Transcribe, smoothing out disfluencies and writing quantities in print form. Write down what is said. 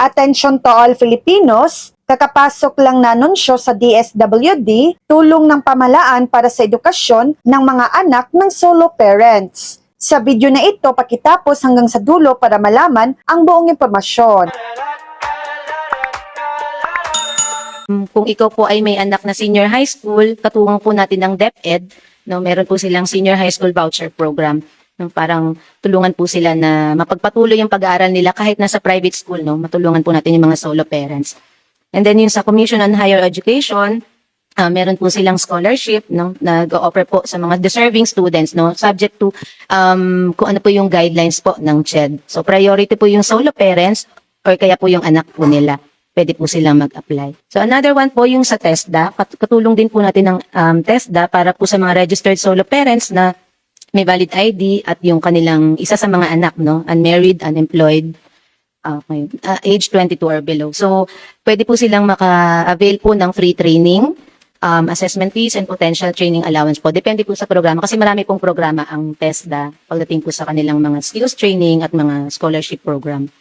Attention to all Filipinos, kakapasok lang na anunsyo sa DSWD, tulong ng pamahalaan para sa edukasyon ng mga anak ng solo parents. Sa video na ito, pakitapos hanggang sa dulo para malaman ang buong impormasyon. Kung ikaw po ay may anak na senior high school, katulong po natin ng DepEd, no, meron po silang senior high school voucher program. No, parang tulungan po sila na mapagpatuloy yung pag-aaral nila kahit nasa private school, no, matulungan po natin yung mga solo parents. And then yung sa Commission on Higher Education, meron po silang scholarship, no, nag-offer po sa mga deserving students, no, subject to kung ano po yung guidelines po ng CHED. So priority po yung solo parents or kaya po yung anak po nila. Pwede po silang mag-apply. So another one po yung sa TESDA. Katulong din po natin ng TESDA para po sa mga registered solo parents na may valid ID at yung kanilang isa sa mga anak, no, unmarried, unemployed, age 22 or below. So pwede po silang maka-avail po ng free training, assessment fees and potential training allowance po. Depende po sa programa kasi marami pong programa ang TESDA pagdating po sa kanilang mga skills training at mga scholarship program.